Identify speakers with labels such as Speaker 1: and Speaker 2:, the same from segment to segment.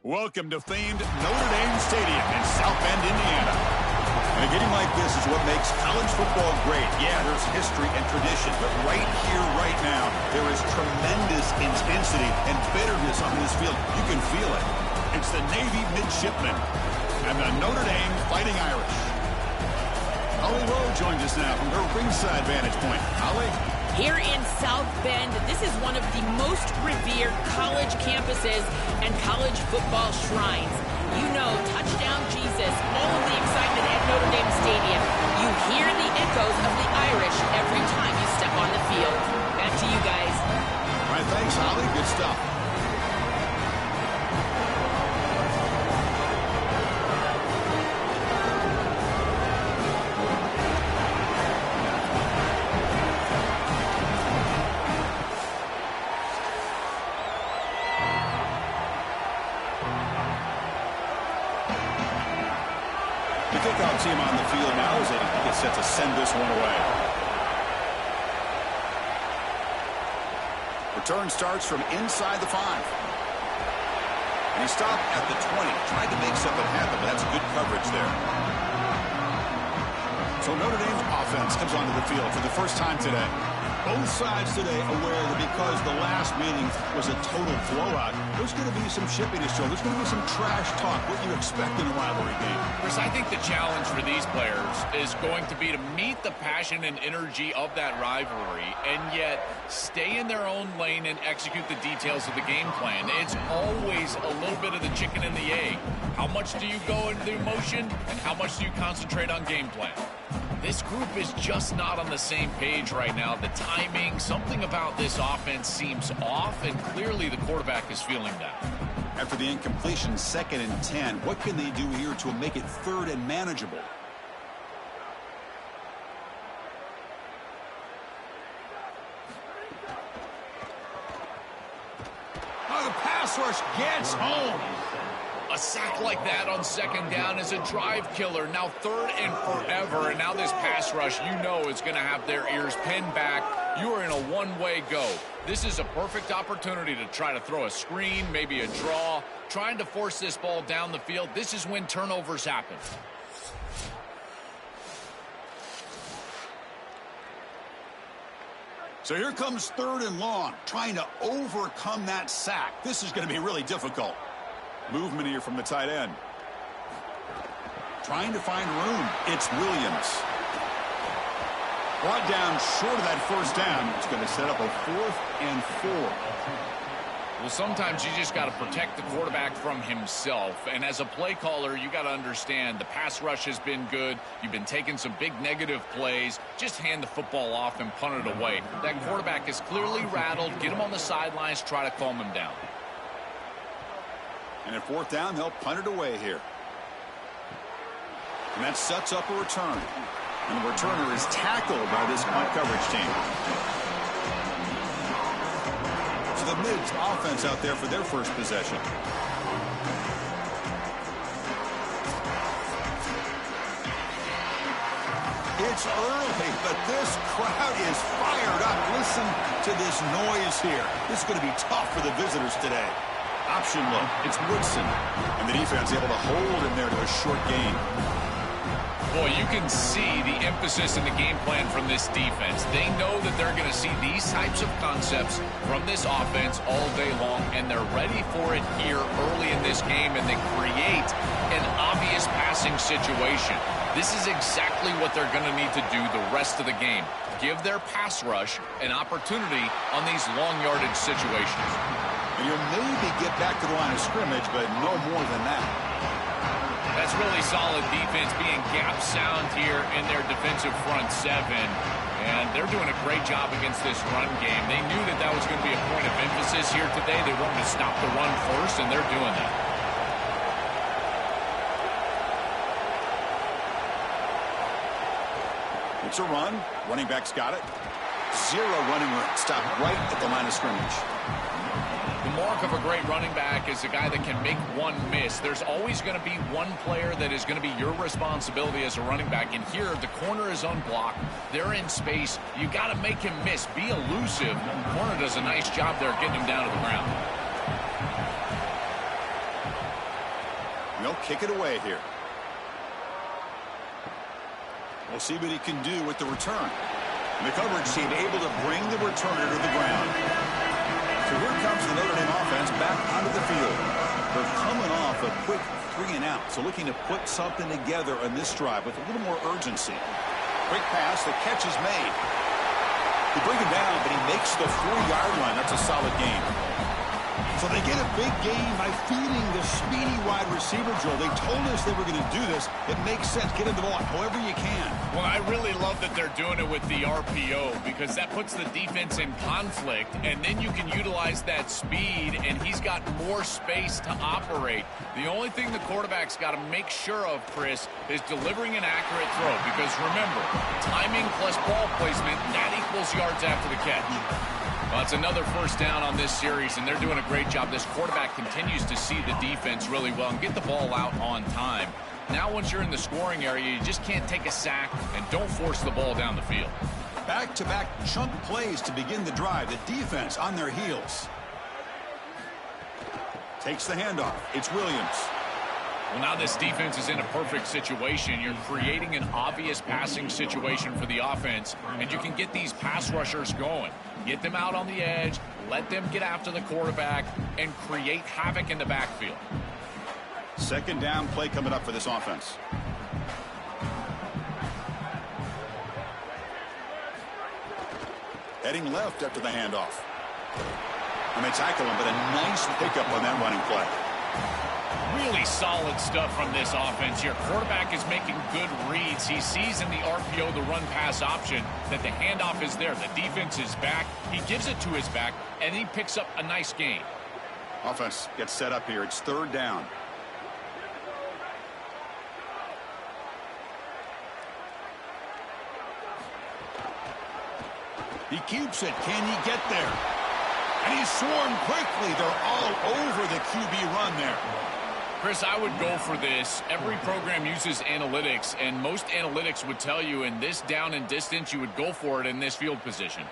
Speaker 1: Welcome to famed Notre Dame Stadium in South Bend, Indiana. And a game like this is what makes college football great. Yeah, there's history and tradition, but right here, right now, there is tremendous intensity and bitterness on this field. You can feel it. It's the Navy midshipmen and the Notre Dame Fighting Irish. Holly Rowe joins us now from her ringside vantage point. Holly?
Speaker 2: Here in South Bend, this is one of the most revered college campuses and college football shrines. You know, touchdown Jesus, all of the excitement at Notre Dame Stadium. You hear the echoes of the Irish every time you step on the field. Back to you guys.
Speaker 1: All right, thanks, Holly. Good stuff. The kickoff team on the field now as they get set to send this one away. Return starts from inside the 5. And he stopped at the 20. Tried to make something happen, but that's good coverage there. So Notre Dame's offense comes onto the field for the first time today. Both sides today aware that because the last meeting was a total blowout, there's going to be some shipping to show. There's going to be some trash talk, what you expect in a rivalry game.
Speaker 3: Chris, I think the challenge for these players is going to be to meet the passion and energy of that rivalry and yet stay in their own lane and execute the details of the game plan. It's always a little bit of the chicken and the egg. How much do you go into the emotion and how much do you concentrate on game plan? This group is just not on the same page right now. The timing, something about this offense seems off, and clearly the quarterback is feeling that.
Speaker 1: After the incompletion, 2nd and 10, what can they do here to make it 3rd and manageable? Oh, the pass rush gets home.
Speaker 3: A sack like that on 2nd down is a drive killer. Now 3rd and forever, and now this pass rush, you know, is going to have their ears pinned back. You are in a one-way go. This is a perfect opportunity to try to throw a screen, maybe a draw, trying to force this ball down the field. This is when turnovers happen.
Speaker 1: So here comes 3rd and long, trying to overcome that sack. This is going to be really difficult. Movement here from the tight end. Trying to find room. It's Williams. Brought down short of that 1st down. It's going to set up a 4th and 4.
Speaker 3: Well, sometimes you just got to protect the quarterback from himself. And as a play caller, you got to understand the pass rush has been good. You've been taking some big negative plays. Just hand the football off and punt it away. That quarterback is clearly rattled. Get him on the sidelines. Try to calm him down.
Speaker 1: And at 4th down, they'll punt it away here. And that sets up a return. And the returner is tackled by this punt coverage team. So the Mids offense out there for their first possession. It's early, but this crowd is fired up. Listen to this noise here. This is going to be tough for the visitors today. Option look. It's Woodson. And the defense able to hold him there to a short gain.
Speaker 3: Boy, you can see the emphasis in the game plan from this defense. They know that they're going to see these types of concepts from this offense all day long, and they're ready for it here early in this game, and they create an obvious passing situation. This is exactly what they're going to need to do the rest of the game. Give their pass rush an opportunity on these long yardage situations.
Speaker 1: And you'll maybe get back to the line of scrimmage, but no more than that.
Speaker 3: That's really solid defense, being gap sound here in their defensive front 7. And they're doing a great job against this run game. They knew that that was going to be a point of emphasis here today. They wanted to stop the run first, and they're doing that.
Speaker 1: It's a run. Running back's got it. 0 running room. Stop right at the line of scrimmage.
Speaker 3: The mark of a great running back is a guy that can make one miss. There's always going to be one player that is going to be your responsibility as a running back. And here, the corner is unblocked. They're in space. You got to make him miss. Be elusive. The corner does a nice job there getting him down to the ground.
Speaker 1: They'll kick it away here. We'll see what he can do with the return. And the coverage team able to bring the returner to the ground. So here comes the Notre Dame offense back onto the field. They're coming off a quick 3-and-out, so looking to put something together on this drive with a little more urgency. Quick pass, the catch is made. They bring him down, but he makes the 4-yard line. That's a solid gain. So they get a big gain by feeding the speedy wide receiver, Joel. They told us they were going to do this. It makes sense. Get him the ball however you can.
Speaker 3: Well, I really love that they're doing it with the RPO because that puts the defense in conflict, and then you can utilize that speed, and he's got more space to operate. The only thing the quarterback's got to make sure of, Chris, is delivering an accurate throw because, remember, timing plus ball placement, that equals yards after the catch. Well, it's another first down on this series, and they're doing a great job. This quarterback continues to see the defense really well and get the ball out on time. Now, once you're in the scoring area, you just can't take a sack and don't force the ball down the field.
Speaker 1: Back-to-back chunk plays to begin the drive. The defense on their heels. Takes the handoff. It's Williams.
Speaker 3: Well, now this defense is in a perfect situation. You're creating an obvious passing situation for the offense, and you can get these pass rushers going. Get them out on the edge, let them get after the quarterback, and create havoc in the backfield.
Speaker 1: Second down play coming up for this offense. Heading left after the handoff. And they tackle him, but a nice pickup on that running play.
Speaker 3: Really solid stuff from this offense here. Quarterback is making good reads. He sees in the RPO the run-pass option that the handoff is there. The defense is back. He gives it to his back, and he picks up a nice gain.
Speaker 1: Offense gets set up here. It's third down. He keeps it. Can he get there? And he's swarmed quickly. They're all over the QB run there.
Speaker 3: Chris, I would go for this. Every program uses analytics, and most analytics would tell you in this down and distance, you would go for it in this field position.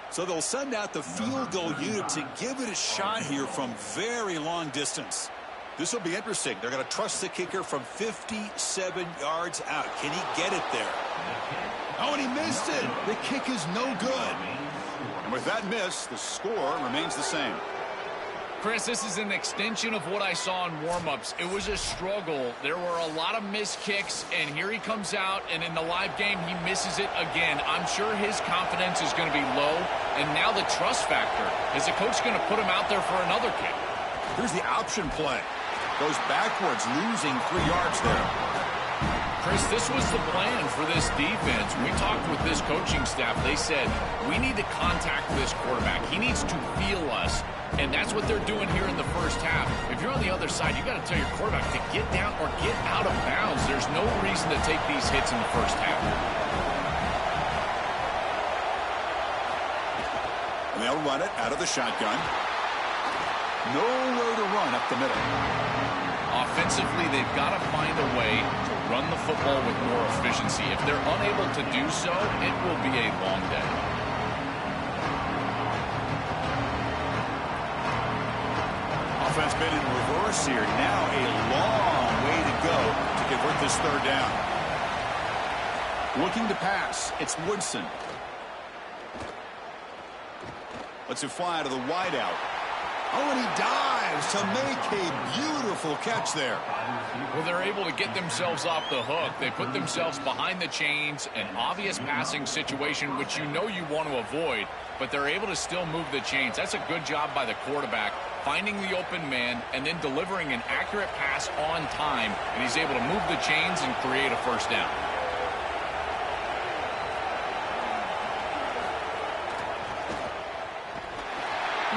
Speaker 1: So they'll send out the field goal unit to give it a shot here from very long distance. This will be interesting. They're going to trust the kicker from 57 yards out. Can he get it there? Oh, and he missed it. The kick is no good. And with that miss, the score remains the same.
Speaker 3: Chris, this is an extension of what I saw in warm-ups. It was a struggle. There were a lot of missed kicks, and here he comes out, and in the live game, he misses it again. I'm sure his confidence is going to be low, and now the trust factor. Is the coach going to put him out there for another kick?
Speaker 1: Here's the option play. Goes backwards, losing 3 yards there.
Speaker 3: Chris, this was the plan for this defense. We talked with this coaching staff. They said, we need to contact this quarterback. He needs to feel us. And that's what they're doing here in the first half. If you're on the other side, you got to tell your quarterback to get down or get out of bounds. There's no reason to take these hits in the first half.
Speaker 1: And they'll run it out of the shotgun. Nowhere to run up the middle.
Speaker 3: Offensively, they've got to find a way to run the football with more efficiency. If they're unable to do so, it will be a long day.
Speaker 1: Offense been in reverse here. Now a long way to go to convert this third down. Looking to pass. It's Woodson. Lets it fly to the wideout. Oh, and he dives to make a beautiful catch there.
Speaker 3: Well, they're able to get themselves off the hook. They put themselves behind the chains, an obvious passing situation, which you know you want to avoid, but they're able to still move the chains. That's a good job by the quarterback, finding the open man and then delivering an accurate pass on time, and he's able to move the chains and create a first down.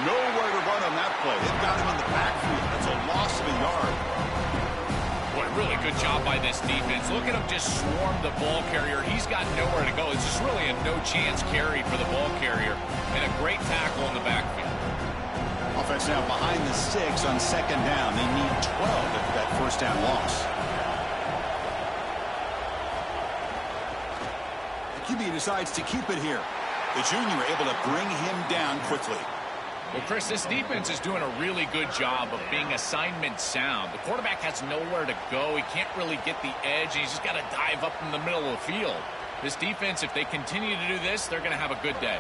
Speaker 1: Nowhere to run on that play. They've got him in the backfield. That's a loss of a yard.
Speaker 3: Boy, really good job by this defense. Look at him just swarm the ball carrier. He's got nowhere to go. It's just really a no-chance carry for the ball carrier, and a great tackle in the backfield.
Speaker 1: Offense now behind the 6 on second down. They need 12 after that first down loss. QB decides to keep it here. The junior able to bring him down quickly.
Speaker 3: Well, Chris, this defense is doing a really good job of being assignment sound. The quarterback has nowhere to go. He can't really get the edge, and he's just got to dive up in the middle of the field. This defense, if they continue to do this, they're going to have a good day.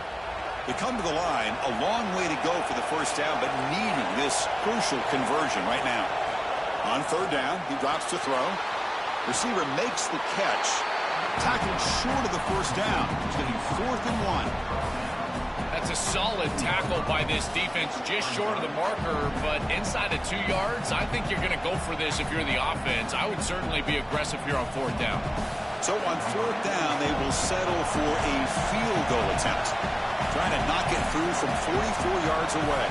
Speaker 1: They come to the line, a long way to go for the first down, but needing this crucial conversion right now. On third down, he drops to throw. Receiver makes the catch. Tackled short of the first down. It's going to be 4th and 1.
Speaker 3: That's a solid tackle by this defense, just short of the marker, but inside of 2 yards, I think you're going to go for this if you're the offense. I would certainly be aggressive here on 4th down.
Speaker 1: So on 4th down, they will settle for a field goal attempt. Trying to knock it through from 44 yards away.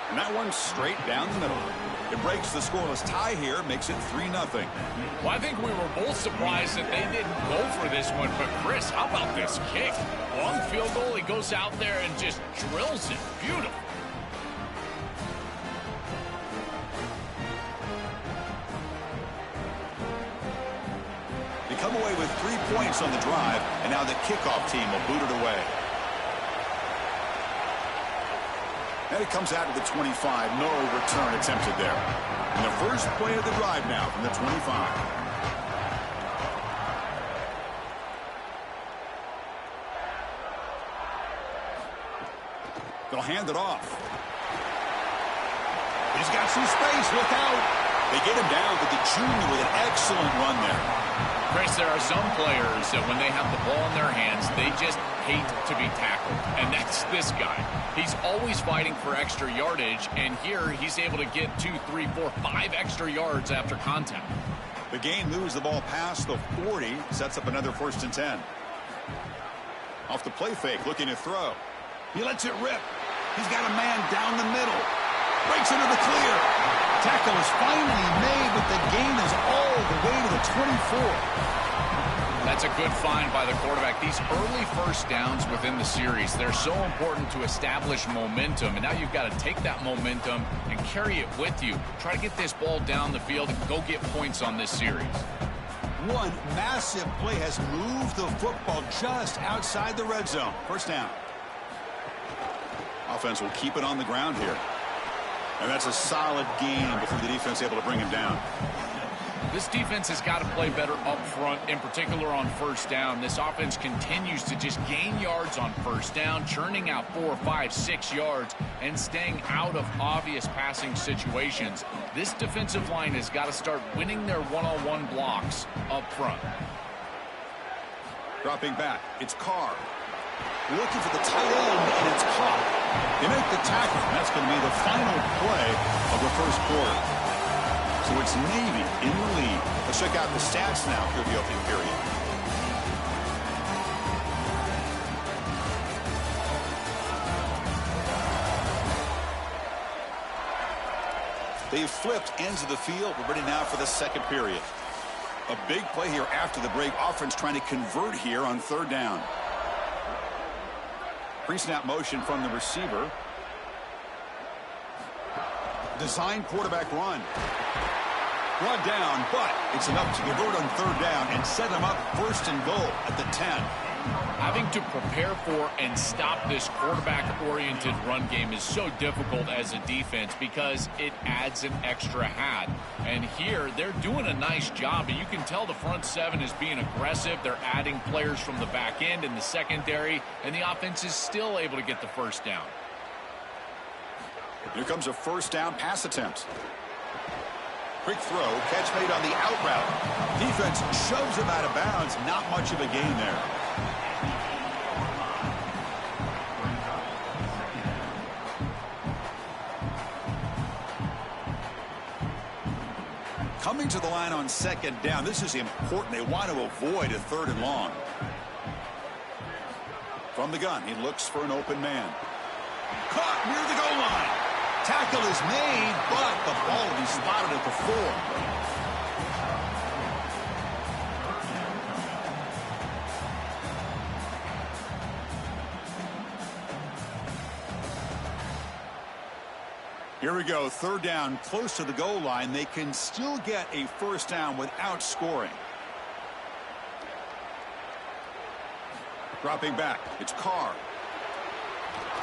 Speaker 1: And that one's straight down the middle. It breaks the scoreless tie here, makes it 3-0.
Speaker 3: Well, I think we were both surprised that they didn't go for this one. But, Chris, how about this kick? Long field goal, he goes out there and just drills it. Beautiful.
Speaker 1: They come away with 3 points on the drive, and now the kickoff team will boot it away. And it comes out to the 25. No return attempted there. And the first play of the drive now from the 25. They'll hand it off. He's got some space. Look out. They get him down, but the junior with an excellent run there.
Speaker 3: Chris, there are some players that when they have the ball in their hands, they just hate to be tackled. And that's this guy. He's always fighting for extra yardage, and here he's able to get 2, 3, 4, 5 extra yards after contact.
Speaker 1: The game moves the ball past the 40, sets up another 1st and 10. Off the play fake, looking to throw. He lets it rip. He's got a man down the middle. Breaks into the clear. Tackle is finally made, but the gain is all the way to the 24.
Speaker 3: That's a good find by the quarterback. These early first downs within the series, they're so important to establish momentum. And now you've got to take that momentum and carry it with you. Try to get this ball down the field and go get points on this series.
Speaker 1: One massive play has moved the football just outside the red zone. First down. Offense will keep it on the ground here. And that's a solid gain before the defense able to bring him down.
Speaker 3: This defense has got to play better up front, in particular on first down. This offense continues to just gain yards on first down, churning out 4, 5, 6 yards, and staying out of obvious passing situations. This defensive line has got to start winning their one-on-one blocks up front.
Speaker 1: Dropping back, it's Carr. Looking for the tight end, and it's caught. They make the tackle, and that's going to be the final play of the first quarter. So it's Navy in the lead. Let's check out the stats now through the opening period. They've flipped ends of the field. We're ready now for the second period. A big play here after the break. Offense trying to convert here on 3rd down. Pre-snap motion from the receiver. Design quarterback run. Brought down, but it's enough to convert on 3rd down and set him up 1st and goal at the 10.
Speaker 3: Having to prepare for and stop this quarterback-oriented run game is so difficult as a defense because it adds an extra hat. And here, they're doing a nice job, and you can tell the front seven is being aggressive. They're adding players from the back end in the secondary, and the offense is still able to get the first down.
Speaker 1: Here comes a 1st down pass attempt. Quick throw, catch made on the out route. Defense shoves him out of bounds. Not much of a gain there. Coming to the line on 2nd down. This is important. They want to avoid a 3rd and long. From the gun, he looks for an open man. Caught near the goal line. Tackle is made, but the ball will be spotted at the 4. Here we go, 3rd down, close to the goal line. They can still get a 1st down without scoring. Dropping back, it's Carr.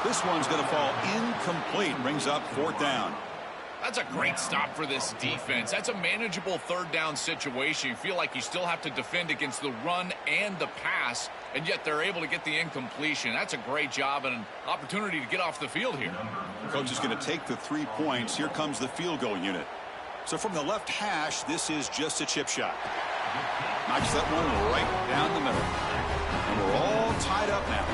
Speaker 1: This one's going to fall incomplete. Brings up 4th down.
Speaker 3: That's a great stop for this defense. That's a manageable 3rd down situation. You feel like you still have to defend against the run and the pass, and yet they're able to get the incompletion. That's a great job and an opportunity to get off the field here.
Speaker 1: Coach is going to take the 3 points. Here comes the field goal unit. So from the left hash, this is just a chip shot. Knocks that one right down the middle. And we're all tied up now.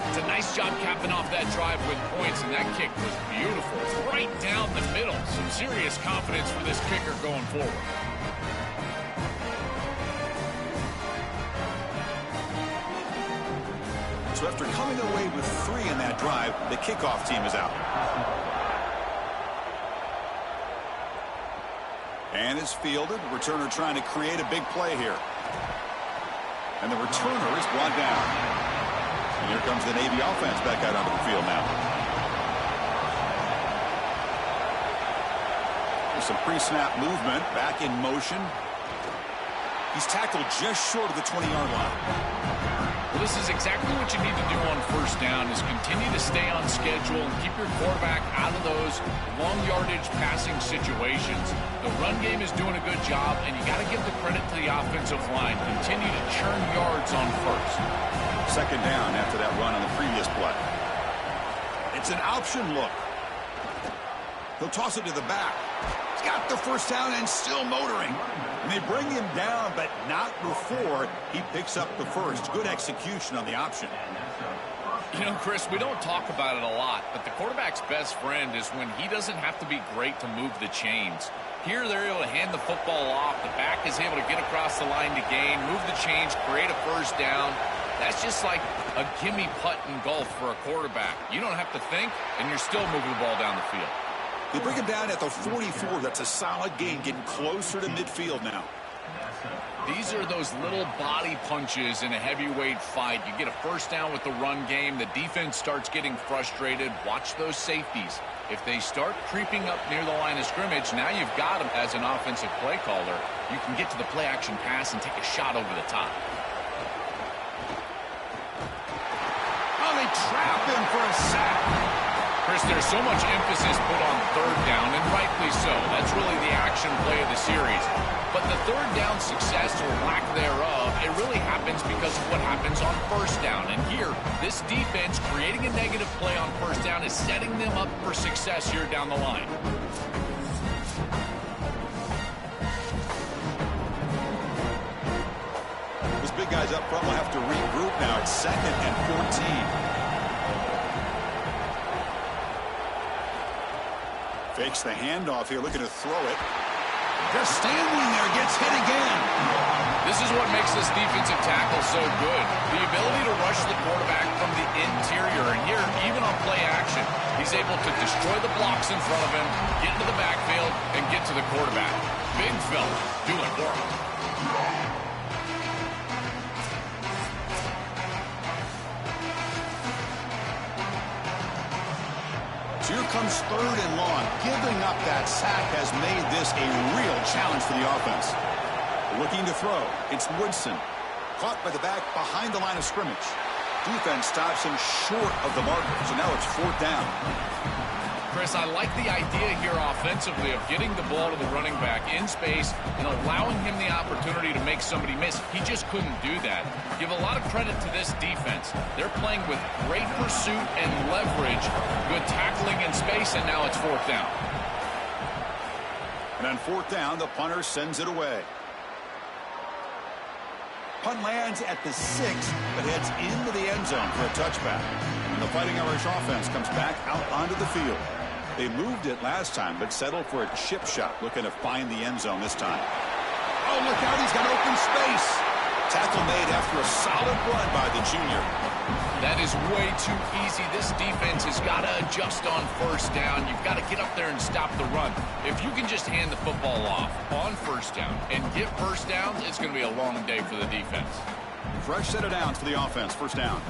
Speaker 3: It's a nice job capping off that drive with points, and that kick was beautiful. Right down the middle. Some serious confidence for this kicker going forward.
Speaker 1: So after coming away with 3 in that drive, the kickoff team is out. And it's fielded. Returner trying to create a big play here. And the returner is brought down. And here comes the Navy offense back out onto the field now. There's some pre-snap movement. Back in motion. He's tackled just short of the 20-yard line.
Speaker 3: Well, this is exactly what you need to do on 1st down is continue to stay on schedule and keep your quarterback out of those long yardage passing situations. The run game is doing a good job, and you got to give the credit to the offensive line. Continue to churn yards on 1st.
Speaker 1: 2nd down after that run on the previous play. It's an option look. He'll toss it to the back. He's got the 1st down and still motoring. And they bring him down, but not before he picks up the 1st. Good execution on the option.
Speaker 3: You know, Chris, we don't talk about it a lot, but the quarterback's best friend is when he doesn't have to be great to move the chains. Here, they're able to hand the football off. The back is able to get across the line to gain, move the chains, create a 1st down. That's just like a gimme putt in golf for a quarterback. You don't have to think, and you're still moving the ball down the field.
Speaker 1: They bring him down at the 44. That's a solid gain, getting closer to midfield now.
Speaker 3: These are those little body punches in a heavyweight fight. You get a 1st down with the run game. The defense starts getting frustrated. Watch those safeties. If they start creeping up near the line of scrimmage, now you've got them as an offensive play caller. You can get to the play-action pass and take a shot over the top.
Speaker 1: Oh, they trap him for a sack.
Speaker 3: Chris, there's so much emphasis put on 3rd down, and rightly so. That's really the action play of the series. But the 3rd down success or lack thereof, it really happens because of what happens on 1st down. And here, this defense creating a negative play on 1st down is setting them up for success here down the line.
Speaker 1: Those big guys up front will have to regroup now. It's 2nd and 14. Fakes the handoff here, looking to throw it. Just standing there, gets hit again.
Speaker 3: This is what makes this defensive tackle so good. The ability to rush the quarterback from the interior. And here, even on play action, he's able to destroy the blocks in front of him, get into the backfield, and get to the quarterback. Big fella doing work.
Speaker 1: So here comes 3rd and long. Giving up that sack has made this a real challenge for the offense. Looking to throw. It's Woodson. Caught by the back behind the line of scrimmage. Defense stops him short of the marker. So now it's 4th down.
Speaker 3: Chris, I like the idea here offensively of getting the ball to the running back in space and allowing him the opportunity to make somebody miss. He just couldn't do that. Give a lot of credit to this defense. They're playing with great pursuit and leverage, good tackling in space, and now it's 4th down.
Speaker 1: And on 4th down, the punter sends it away. Punt lands at the 6, but heads into the end zone for a touchback. And the Fighting Irish offense comes back out onto the field. They moved it last time, but settled for a chip shot, looking to find the end zone this time. Oh, look out, he's got open space. Tackle made after a solid run by the junior.
Speaker 3: That is way too easy. This defense has got to adjust on 1st down. You've got to get up there and stop the run. If you can just hand the football off on 1st down and get 1st downs, it's going to be a long day for the defense.
Speaker 1: Fresh set of downs for the offense. 1st down.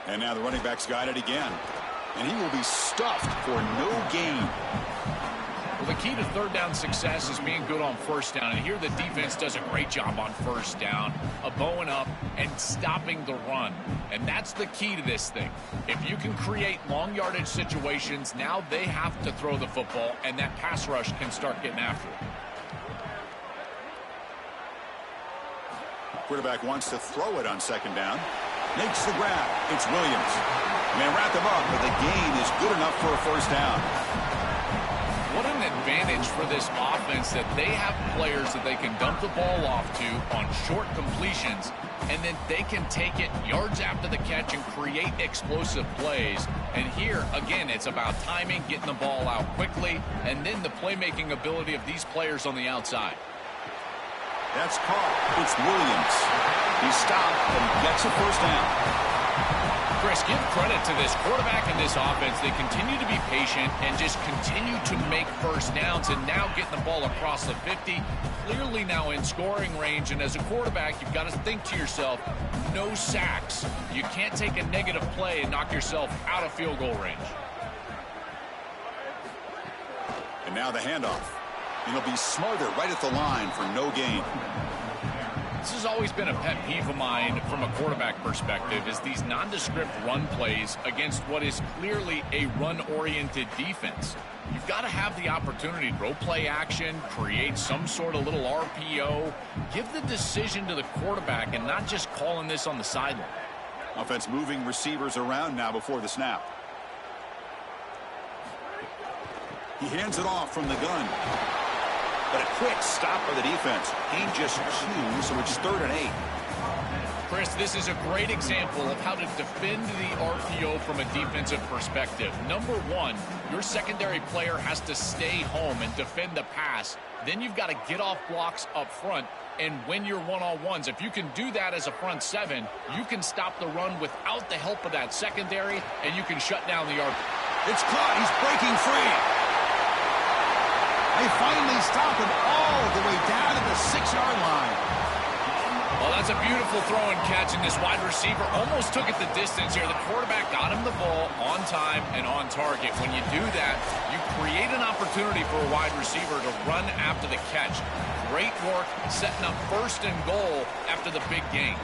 Speaker 1: And now the running back's got it again. And he will be stuffed for no gain.
Speaker 3: Well, the key to third down success is being good on first down. And here the defense does a great job on first down of bowing up and stopping the run. And that's the key to this thing. If you can create long yardage situations, now they have to throw the football, and that pass rush can start getting after it.
Speaker 1: Quarterback wants to throw it on second down. Makes the grab. It's Williams. They wrap him up, but the gain is good enough for a first down.
Speaker 3: What an advantage for this offense that they have players that they can dump the ball off to on short completions, and then they can take it yards after the catch and create explosive plays. And here, again, it's about timing, getting the ball out quickly, and then the playmaking ability of these players on the outside.
Speaker 1: That's caught. It's Williams. He stopped and he gets a first down.
Speaker 3: Chris, give credit to this quarterback and this offense. They continue to be patient and just continue to make first downs, and now getting the ball across the 50, clearly now in scoring range. And as a quarterback, you've got to think to yourself, no sacks. You can't take a negative play and knock yourself out of field goal range.
Speaker 1: And now the handoff. And he'll be smarter right at the line for no gain.
Speaker 3: This has always been a pet peeve of mine from a quarterback perspective, is these nondescript run plays against what is clearly a run-oriented defense. You've got to have the opportunity to throw play action, create some sort of little RPO, give the decision to the quarterback and not just calling this on the sideline.
Speaker 1: Offense moving receivers around now before the snap. He hands it off from the gun. But a quick stop by the defense. Gain just 2, so it's 3rd and 8.
Speaker 3: Chris, this is a great example of how to defend the RPO from a defensive perspective. Number one, your secondary player has to stay home and defend the pass. Then you've got to get off blocks up front and win your one-on-ones. If you can do that as a front seven, you can stop the run without the help of that secondary, and you can shut down the RPO.
Speaker 1: It's caught. He's breaking free. They finally stop him all the way down to the 6-yard line.
Speaker 3: Well, that's a beautiful throw and catch, and this wide receiver almost took it the distance here. The quarterback got him the ball on time and on target. When you do that, you create an opportunity for a wide receiver to run after the catch. Great work setting up 1st and goal after the big gain.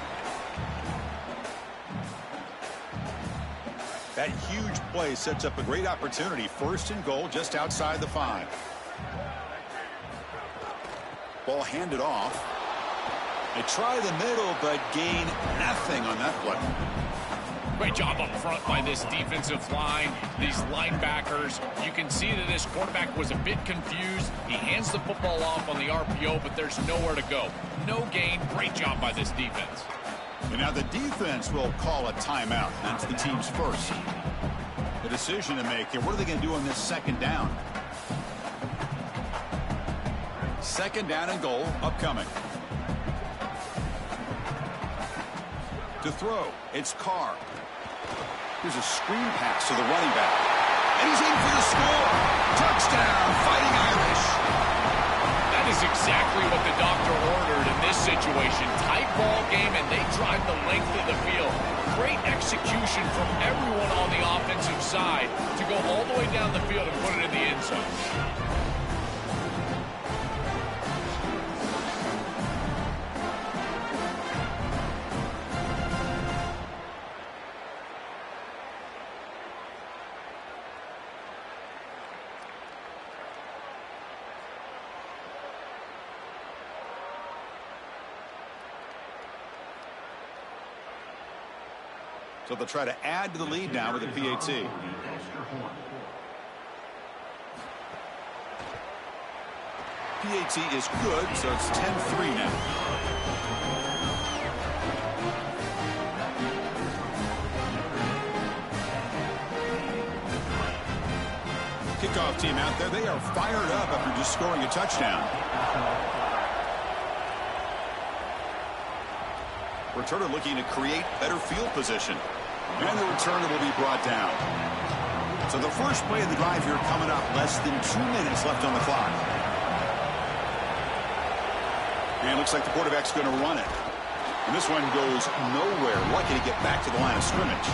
Speaker 1: That huge play sets up a great opportunity. 1st and goal just outside the 5. Ball handed off. They try the middle, but gain nothing on that play.
Speaker 3: Great job up front by this defensive line, these linebackers. You can see that this quarterback was a bit confused. He hands the football off on the RPO, but there's nowhere to go. No gain. Great job by this defense.
Speaker 1: And now the defense will call a timeout. That's the team's first. The decision to make here. What are they going to do on this 2nd down? 2nd down and goal upcoming. To throw, it's Carr. Here's a screen pass to the running back. And he's in for the score. Touchdown, Fighting Irish.
Speaker 3: That is exactly what the doctor ordered in this situation. Tight ball game, and they drive the length of the field. Great execution from everyone on the offensive side to go all the way down the field and put it in the end zone.
Speaker 1: So they'll try to add to the lead now with a PAT. PAT is good, so it's 10-3 now. Kickoff team out there. They are fired up after just scoring a touchdown. Returner looking to create better field position. And the returner will be brought down. So the first play of the drive here coming up. Less than 2 minutes left on the clock. And it looks like the quarterback's going to run it. And this one goes nowhere. Lucky to get back to the line of scrimmage.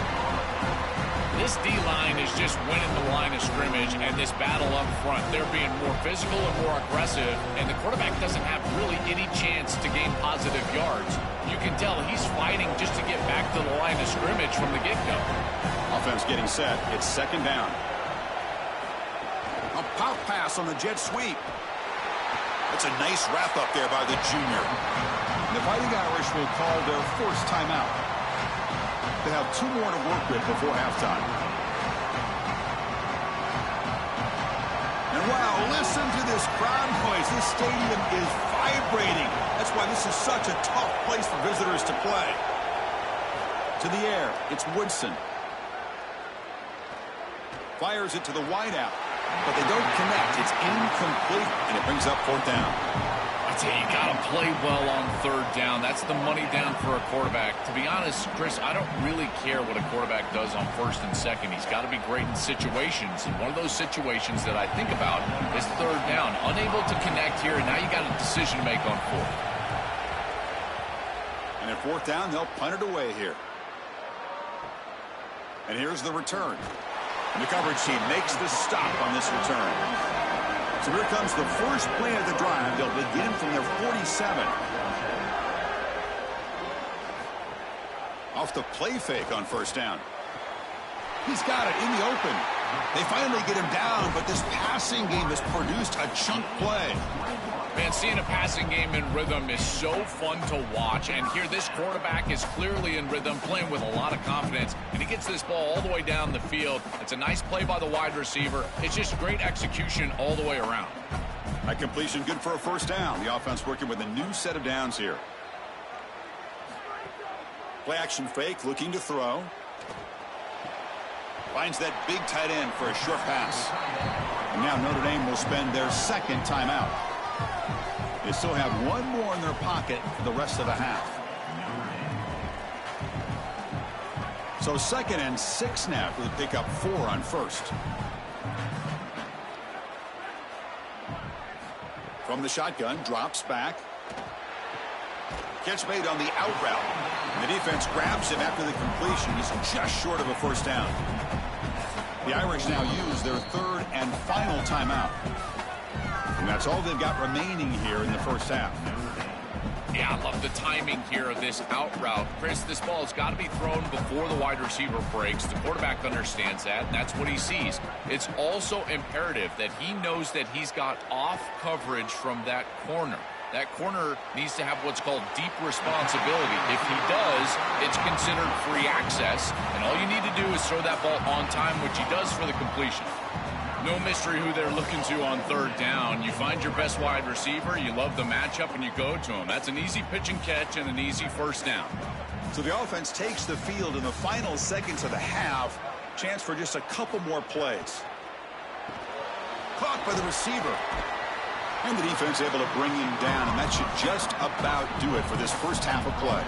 Speaker 3: This D-line is just winning the line of scrimmage, and this battle up front, they're being more physical and more aggressive, and the quarterback doesn't have really any chance to gain positive yards. You can tell he's fighting just to get back to the line of scrimmage from the get-go.
Speaker 1: Offense getting set. It's second down. A pop pass on the jet sweep. That's a nice wrap-up there by the junior. The Fighting Irish will call their first timeout. They have 2 more to work with before halftime. And wow, listen to this crowd noise. This stadium is vibrating. That's why this is such a tough place for visitors to play. To the air, it's Woodson. Fires it to the wideout, but they don't connect. It's incomplete, and it brings up 4th down.
Speaker 3: I tell you, you got to play well on 3rd down. That's the money down for a quarterback. To be honest, Chris, I don't really care what a quarterback does on 1st and 2nd. He's got to be great in situations. And one of those situations that I think about is 3rd down. Unable to connect here, and now you got a decision to make on 4th.
Speaker 1: And at 4th down, they'll punt it away here. And here's the return. And the coverage team makes the stop on this return. So here comes the first play of the drive. They'll begin from their 47. Off the play fake on 1st down. He's got it in the open. They finally get him down, but this passing game has produced a chunk play.
Speaker 3: Man, seeing a passing game in rhythm is so fun to watch. And here, this quarterback is clearly in rhythm, playing with a lot of confidence. And he gets this ball all the way down the field. It's a nice play by the wide receiver. It's just great execution all the way around.
Speaker 1: A completion good for a 1st down. The offense working with a new set of downs here. Play action fake, looking to throw. Finds that big tight end for a short pass. And now Notre Dame will spend their 2nd timeout. They still have 1 more in their pocket for the rest of the half. So 2nd and 6 now for the pickup 4 on 1st. From the shotgun, drops back. Catch made on the out route. And the defense grabs him after the completion. He's just short of a 1st down. The Irish now use their 3rd and final timeout. And that's all they've got remaining here in the 1st half.
Speaker 3: Yeah, I love the timing here of this out route. Chris, this ball's got to be thrown before the wide receiver breaks. The quarterback understands that, and that's what he sees. It's also imperative that he knows that he's got off coverage from that corner. That corner needs to have what's called deep responsibility. If he does, it's considered free access, and all you need to do is throw that ball on time, which he does for the completion. No mystery who they're looking to on 3rd down. You find your best wide receiver, you love the matchup, and you go to him. That's an easy pitch and catch and an easy 1st down.
Speaker 1: So the offense takes the field in the final seconds of the half. Chance for just a couple more plays. Caught by the receiver. And the defense able to bring him down, and that should just about do it for this 1st half of play.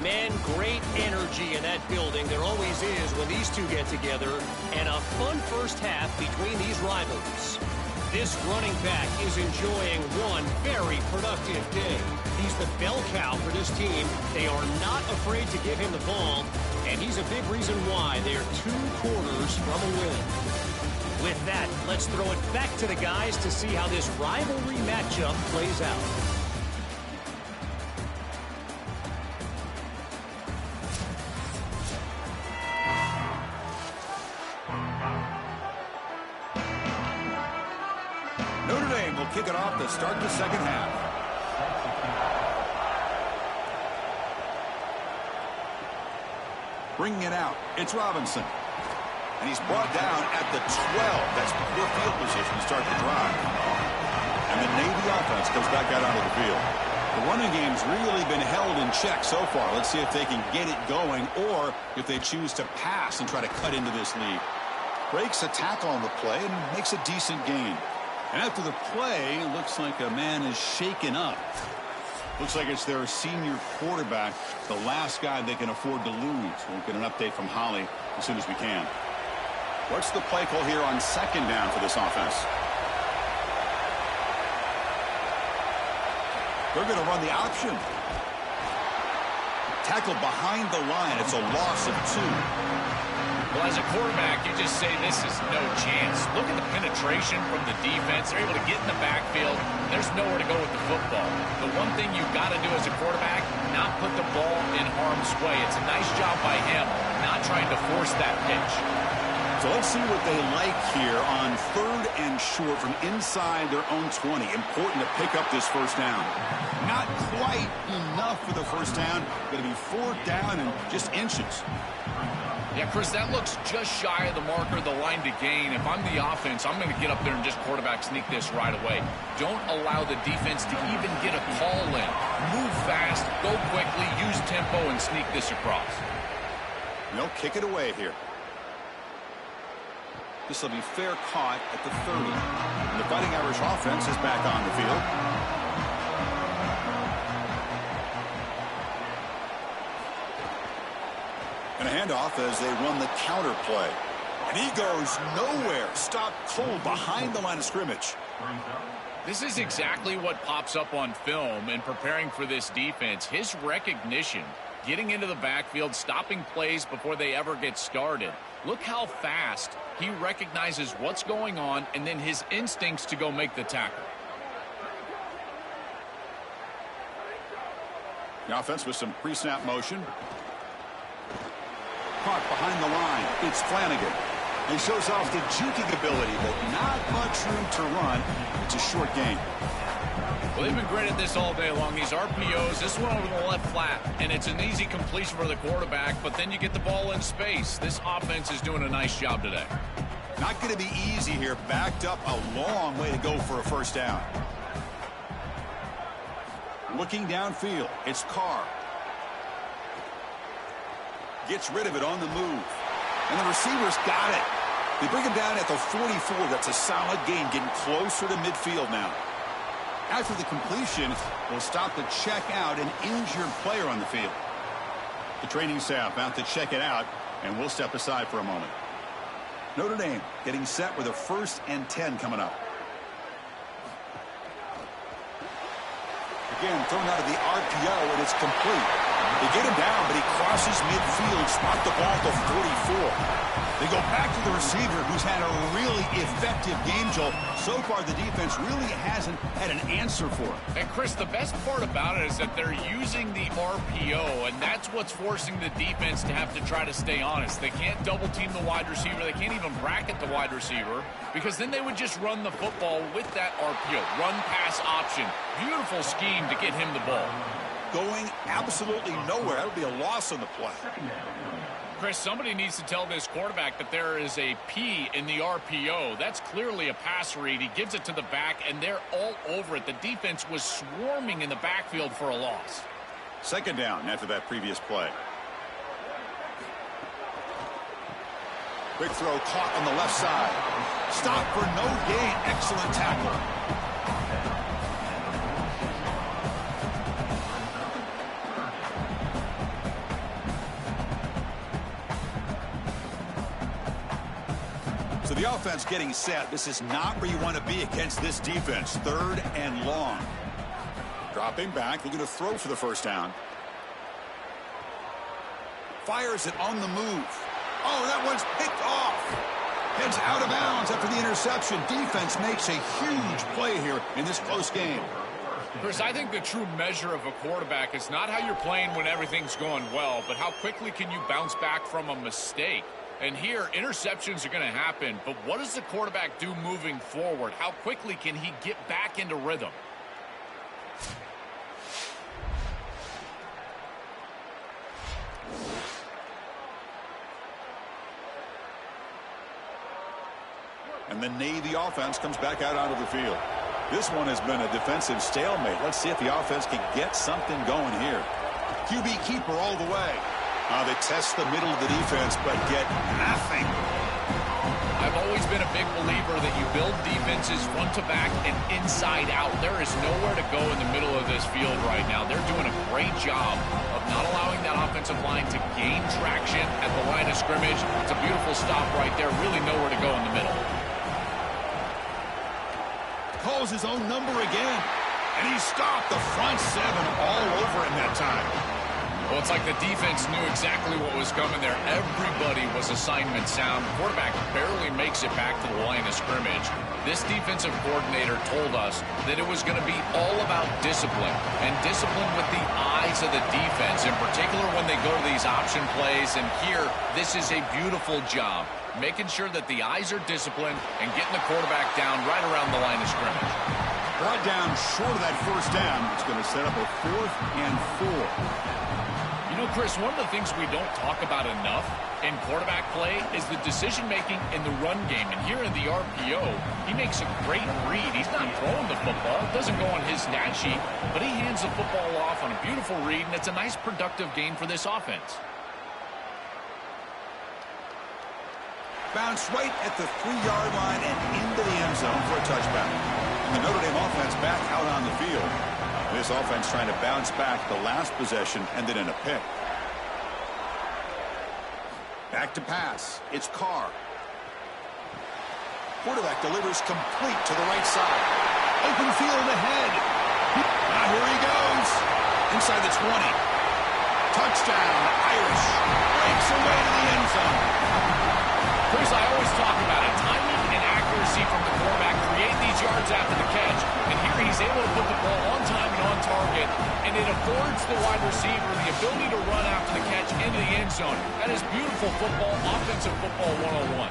Speaker 4: Man, great energy in that building. There always is when these two get together. And a fun 1st half between these rivals. This running back is enjoying one very productive day. He's the bell cow for this team. They are not afraid to give him the ball. And he's a big reason why they're 2 quarters from a win. With that, let's throw it back to the guys to see how this rivalry matchup plays out.
Speaker 1: Notre Dame will kick it off to start the 2nd half. Bringing it out, it's Robinson. And he's brought down at the 12. That's poor field position to start the drive. And the Navy offense comes back out onto the field. The running game's really been held in check so far. Let's see if they can get it going or if they choose to pass and try to cut into this lead. Breaks a tackle on the play and makes a decent gain. And after the play, it looks like a man is shaken up. Looks like it's their senior quarterback, the last guy they can afford to lose. We'll get an update from Holly as soon as we can. What's the play call here on second down for this offense? They're going to run the option. Tackled behind the line. It's a loss of 2.
Speaker 3: Well, as a quarterback, you just say this is no chance. Look at the penetration from the defense. They're able to get in the backfield. There's nowhere to go with the football. The one thing you've got to do as a quarterback, not put the ball in harm's way. It's a nice job by him, not trying to force that pitch.
Speaker 1: So let's see what they like here on 3rd and short from inside their own 20. Important to pick up this first down. Not quite enough for the first down. Going to be 4th down and just inches.
Speaker 3: Yeah, Chris, that looks just shy of the marker, the line to gain. If I'm the offense, I'm going to get up there and just quarterback sneak this right away. Don't allow the defense to even get a call in. Move fast, go quickly, use tempo, and sneak this across.
Speaker 1: They'll kick it away here. This will be fair caught at the 30. And the Fighting Irish offense is back on the field. And a handoff as they run the counter play. And he goes nowhere. Stopped cold behind the line of scrimmage.
Speaker 3: This is exactly what pops up on film in preparing for this defense. His recognition, getting into the backfield, stopping plays before they ever get started. Look how fast he recognizes what's going on and then his instincts to go make the tackle.
Speaker 1: The offense with some pre-snap motion. Caught behind the line. It's Flanagan. He shows off the juking ability, but not much room to run. It's a short game.
Speaker 3: Well, they've been great at this all day long. These RPOs, this one over the left flat, and it's an easy completion for the quarterback, but then you get the ball in space. This offense is doing a nice job today.
Speaker 1: Not going to be easy here. Backed up a long way to go for a first down. Looking downfield, it's Carr. Gets rid of it on the move. And the receivers got it. They bring him down at the 44. That's a solid gain, getting closer to midfield now. After the completion, we'll stop the check out an injured player on the field. The training staff out to check it out, and we'll step aside for a moment. Notre Dame getting set with a 1st and 10 coming up. Again, thrown out of the RPO, and it's complete. They get him down, but he crosses midfield, spot the ball at the 44. They go back to the receiver, who's had a really effective game, Joel. So far, the defense really hasn't had an answer for it.
Speaker 3: And, Chris, the best part about it is that they're using the RPO, and that's what's forcing the defense to have to try to stay honest. They can't double-team the wide receiver. They can't even bracket the wide receiver, because then they would just run the football with that RPO, run-pass option. Beautiful scheme to get him the ball.
Speaker 1: Going absolutely nowhere. That would be a loss on the play.
Speaker 3: Chris, somebody needs to tell this quarterback that there is a P in the RPO. That's clearly a pass read. He gives it to the back, and they're all over it. The defense was swarming in the backfield for a loss.
Speaker 1: 2nd down after that previous play. Quick throw caught on the left side. Stop for no gain. Excellent tackle. So the offense getting set. This is not where you want to be against this defense. 3rd and long. Dropping back, looking to throw for the first down. Fires it on the move. Oh, that one's picked off. Heads out of bounds after the interception. Defense makes a huge play here in this close game.
Speaker 3: Chris, I think the true measure of a quarterback is not how you're playing when everything's going well, but how quickly can you bounce back from a mistake. And here, interceptions are going to happen, but what does the quarterback do moving forward? How quickly can he get back into rhythm?
Speaker 1: And the Navy offense comes back out onto the field. This one has been a defensive stalemate. Let's see if the offense can get something going here. QB keeper all the way. They test the middle of the defense, but get nothing.
Speaker 3: I've always been a big believer that you build defenses front to back and inside out. There is nowhere to go in the middle of this field right now. They're doing a great job of not allowing that offensive line to gain traction at the line of scrimmage. It's a beautiful stop right there. Really nowhere to go in the middle.
Speaker 1: Calls his own number again. And he stopped the front seven all over him that time.
Speaker 3: Well, it's like the defense knew exactly what was coming there. Everybody was assignment sound. The quarterback barely makes it back to the line of scrimmage. This defensive coordinator told us that it was going to be all about discipline, and discipline with the eyes of the defense, in particular when they go to these option plays. And here, this is a beautiful job, making sure that the eyes are disciplined and getting the quarterback down right around the line of scrimmage.
Speaker 1: Brought down short of that first down. It's going to set up a 4th and 4.
Speaker 3: You know, Chris, one of the things we don't talk about enough in quarterback play is the decision-making in the run game. And here in the RPO, he makes a great read. He's not throwing the football. It doesn't go on his stat sheet, but he hands the football off on a beautiful read, and it's a nice, productive game for this offense.
Speaker 1: Bounce right at the 3-yard line and into the end zone for a touchback. And the Notre Dame offense back out on the field. This offense trying to bounce back. The last possession ended in a pick. Back to pass. It's Carr. Quarterback delivers complete to the right side. Open field ahead. Now here he goes. Inside the 20. Touchdown, Irish. Breaks away to the end zone.
Speaker 3: Chris, I always talk about it. Timing and accuracy from the quarterback create these yards after the catch. And here he's able to put the ball on time and on target. And it affords the wide receiver the ability to run after the catch into the end zone. That is beautiful football, offensive football 101.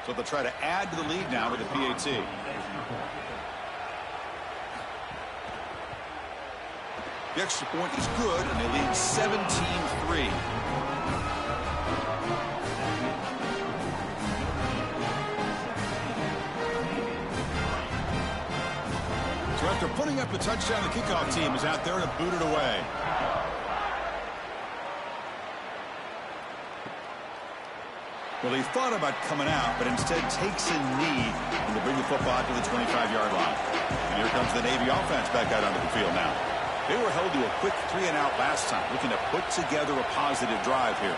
Speaker 1: So they'll try to add to the lead now with the PAT. The extra point is good, and they lead 17-3. So after putting up a touchdown, the kickoff team is out there to boot it away. Well, he thought about coming out, but instead takes a knee and to bring the football out to the 25-yard line. And here comes the Navy offense back out onto the field now. They were held to a quick 3-and-out last time, looking to put together a positive drive here.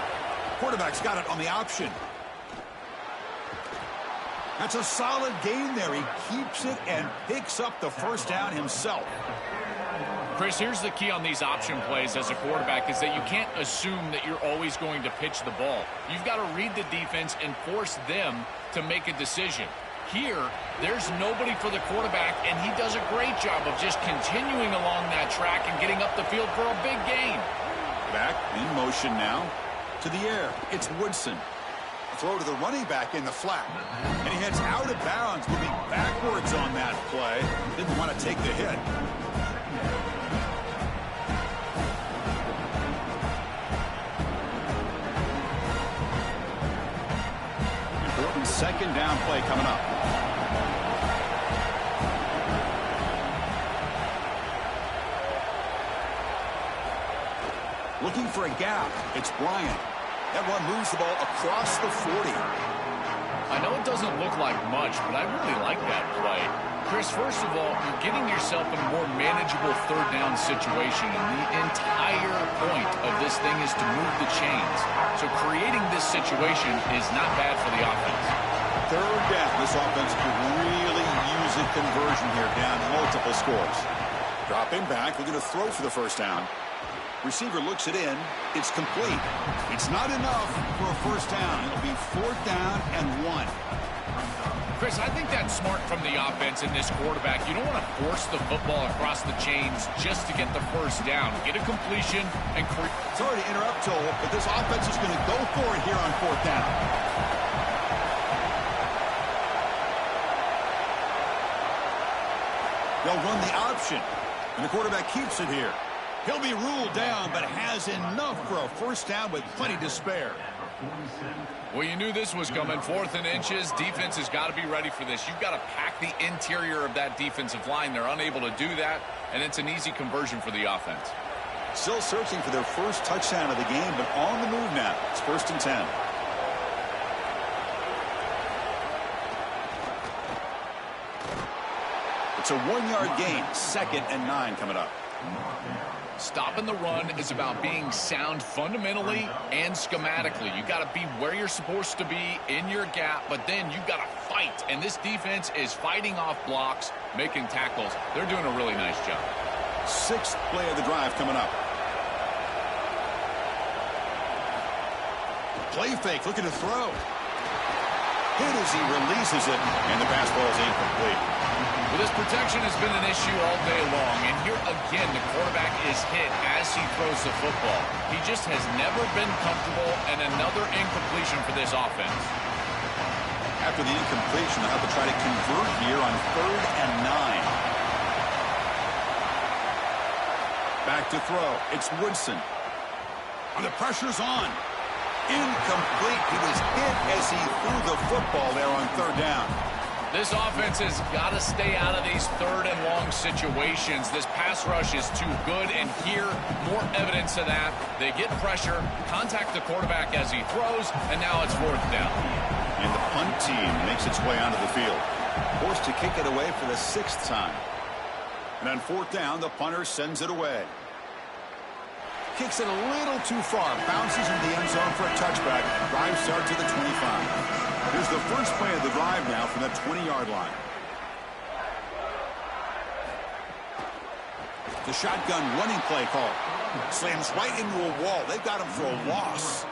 Speaker 1: Quarterback's got it on the option. That's a solid gain there. He keeps it and picks up the first down himself.
Speaker 3: Chris, here's the key on these option plays as a quarterback is that you can't assume that you're always going to pitch the ball. You've got to read the defense and force them to make a decision. Here, there's nobody for the quarterback, and he does a great job of just continuing along that track and getting up the field for a big gain.
Speaker 1: Back in motion now to the air. It's Woodson. Throw to the running back in the flat. And he heads out of bounds, moving backwards on that play. Didn't want to take the hit. Second down play coming up. Looking for a gap. It's Bryant. That one moves the ball across the 40.
Speaker 3: I know it doesn't look like much, but I really like that play. Chris, first of all, you're getting yourself in a more manageable third down situation, and the entire point of this thing is to move the chains. So creating this situation is not bad for the offense.
Speaker 1: Third down. This offense could really use a conversion here, down multiple scores. Dropping back, looking to throw for the first down. Receiver looks it in. It's complete. It's not enough for a first down. It'll be 4th down and 1.
Speaker 3: Chris, I think that's smart from the offense in this quarterback. You don't want to force the football across the chains just to get the first down. Get a completion and create.
Speaker 1: Sorry to interrupt, Joel, but this offense is going to go for it here on 4th down. They'll run the option, and the quarterback keeps it here. He'll be ruled down, but has enough for a first down with plenty to spare.
Speaker 3: Well, you knew this was coming. 4th and inches. Defense has got to be ready for this. You've got to pack the interior of that defensive line. They're unable to do that, and it's an easy conversion for the offense.
Speaker 1: Still searching for their first touchdown of the game, but on the move now. It's 1st and 10. It's a 1-yard gain. 2nd and 9 coming up.
Speaker 3: Stopping the run is about being sound fundamentally and schematically. You got to be where you're supposed to be in your gap, but then you got to fight. And this defense is fighting off blocks, making tackles. They're doing a really nice job.
Speaker 1: 6th play of the drive coming up. Play fake, looking to throw. Hit as he releases it, and the pass ball is incomplete.
Speaker 3: Well, this protection has been an issue all day long, and here again the quarterback is hit as he throws the football. He just has never been comfortable, and another incompletion for this offense.
Speaker 1: After the incompletion, they'll have to try to convert here on 3rd and 9. Back to throw. It's Woodson. And the pressure's on. Incomplete. He was hit as he threw the football there on 3rd down.
Speaker 3: This offense has got to stay out of these 3rd and long situations. This pass rush is too good, and here, more evidence of that. They get pressure, contact the quarterback as he throws, and now it's 4th down.
Speaker 1: And the punt team makes its way onto the field. Forced to kick it away for the 6th time. And on 4th down, the punter sends it away. Kicks it a little too far. Bounces into the end zone for a touchback. Drive starts at the 25. Here's the first play of the drive now from the 20-yard line. The shotgun running play call. Slams right into a wall. They've got him for a loss.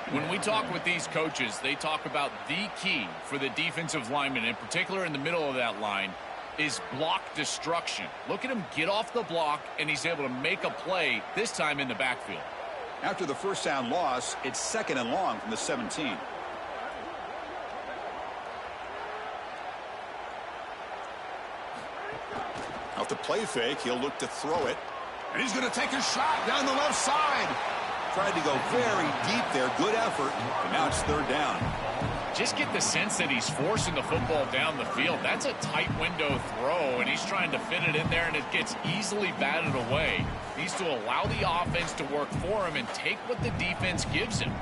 Speaker 3: When we talk with these coaches, they talk about the key for the defensive lineman, in particular in the middle of that line, is block destruction. Look at him get off the block, and he's able to make a play, this time in the backfield.
Speaker 1: After the first down loss, it's 2nd and long from the 17. Off the play fake, he'll look to throw it. And he's going to take a shot down the left side. Tried to go very deep there. Good effort. And now it's 3rd down.
Speaker 3: Just get the sense that he's forcing the football down the field. That's a tight window throw, and he's trying to fit it in there, and it gets easily batted away. He needs to allow the offense to work for him and take what the defense gives him.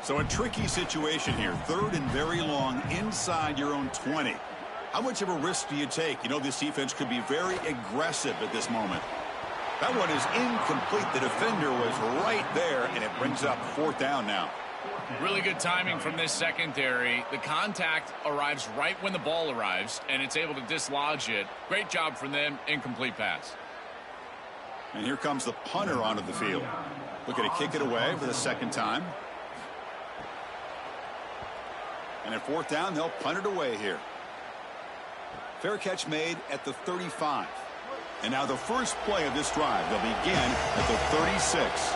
Speaker 1: So a tricky situation here. 3rd and very long inside your own 20. How much of a risk do you take? You know, this defense could be very aggressive at this moment. That one is incomplete. The defender was right there, and it brings up 4th down now.
Speaker 3: Really good timing from this secondary. The contact arrives right when the ball arrives, and it's able to dislodge it. Great job from them. Incomplete pass.
Speaker 1: And here comes the punter onto the field. Looking to kick it away for the 2nd time. And at 4th down, they'll punt it away here. Fair catch made at the 35. And now the first play of this drive. They'll begin at the 36.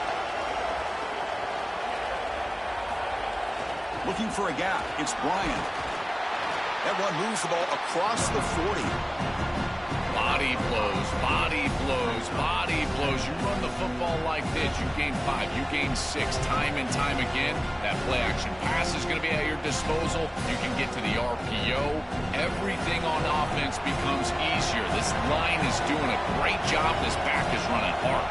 Speaker 1: Looking for a gap. It's Bryant. That one moves the ball across the 40.
Speaker 3: Body blows, body blows, body blows. You run the football like this, you gain 5, you gain 6, time and time again. That play action pass is going to be at your disposal. You can get to the RPO. Everything on offense becomes easier. This line is doing a great job. This back is running hard.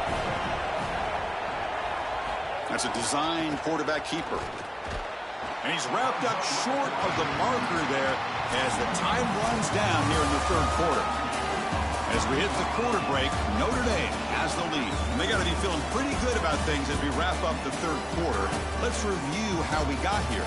Speaker 1: That's a design quarterback keeper. And he's wrapped up short of the marker there as the time runs down here in the 3rd quarter. As we hit the quarter break, Notre Dame has the lead. And they got to be feeling pretty good about things as we wrap up the 3rd quarter. Let's review how we got here.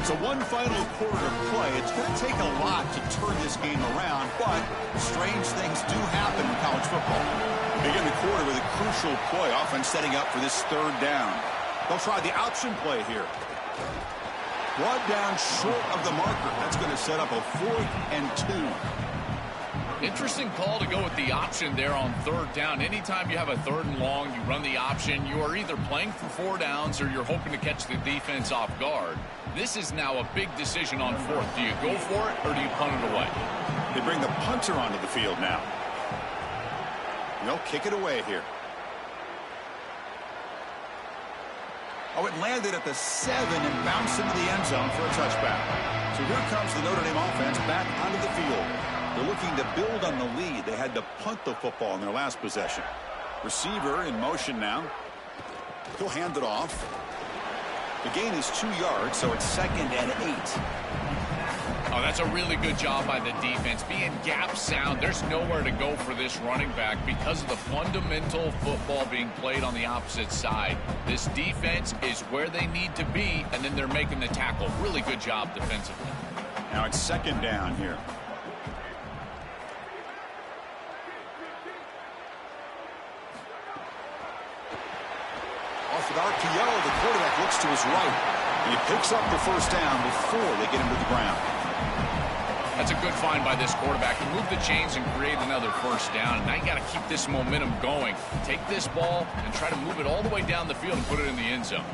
Speaker 1: So one final quarter to play. It's going to take a lot to turn this game around, but strange things do happen in college football. Begin the quarter with a crucial play, often setting up for this 3rd down. They'll try the option play here. Brought down short of the marker. That's going to set up a 4th and 2.
Speaker 3: Interesting call to go with the option there on 3rd down. Anytime you have a 3rd and long, you run the option. You are either playing for 4 downs or you're hoping to catch the defense off guard. This is now a big decision on 4th. Do you go for it or do you punt it away?
Speaker 1: They bring the punter onto the field now. They'll kick it away here. Oh, it landed at the 7 and bounced into the end zone for a touchback. So here comes the Notre Dame offense back onto the field. They're looking to build on the lead. They had to punt the football in their last possession. Receiver in motion now. He'll hand it off. The gain is 2 yards, so it's 2nd and 8.
Speaker 3: Oh, that's a really good job by the defense. Being gap sound, there's nowhere to go for this running back because of the fundamental football being played on the opposite side. This defense is where they need to be, and then they're making the tackle. Really good job defensively.
Speaker 1: Now it's 2nd down here. Off the RPO, the quarterback looks to his right. And he picks up the first down before they get him to the ground.
Speaker 3: That's a good find by this quarterback. He moved the chains and create another first down. And now you got to keep this momentum going. Take this ball and try to move it all the way down the field and put it in the end zone.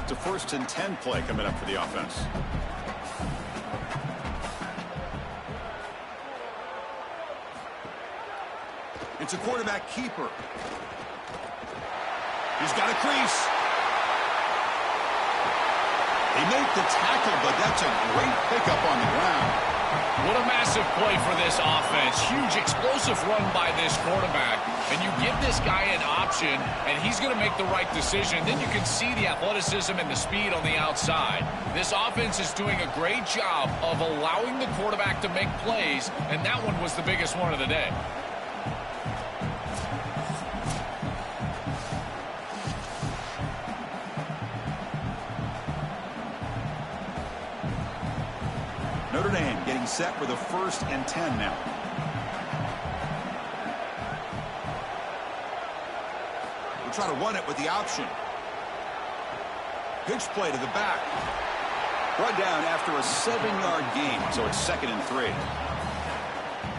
Speaker 1: It's a 1st and 10 play coming up for the offense. It's a quarterback keeper. He's got a crease. They make the tackle, but that's a great pickup on the ground.
Speaker 3: What a massive play for this offense. Huge explosive run by this quarterback. And you give this guy an option, and he's going to make the right decision. Then you can see the athleticism and the speed on the outside. This offense is doing a great job of allowing the quarterback to make plays, and that one was the biggest one of the day.
Speaker 1: Notre Dame getting set for the 1st and 10 now. We'll try to run it with the option. Pitch play to the back. Brought down after a 7-yard gain, so it's 2nd and 3.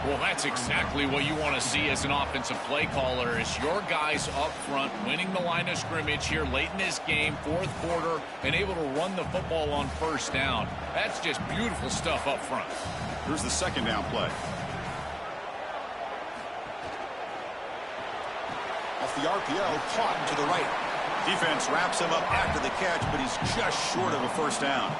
Speaker 3: Well, that's exactly what you want to see as an offensive play caller, is your guys up front winning the line of scrimmage here late in this game, 4th quarter, and able to run the football on first down. That's just beautiful stuff up front.
Speaker 1: Here's the 2nd down play. Off the RPO, caught to the right. Defense wraps him up after the catch, but he's just short of a first down.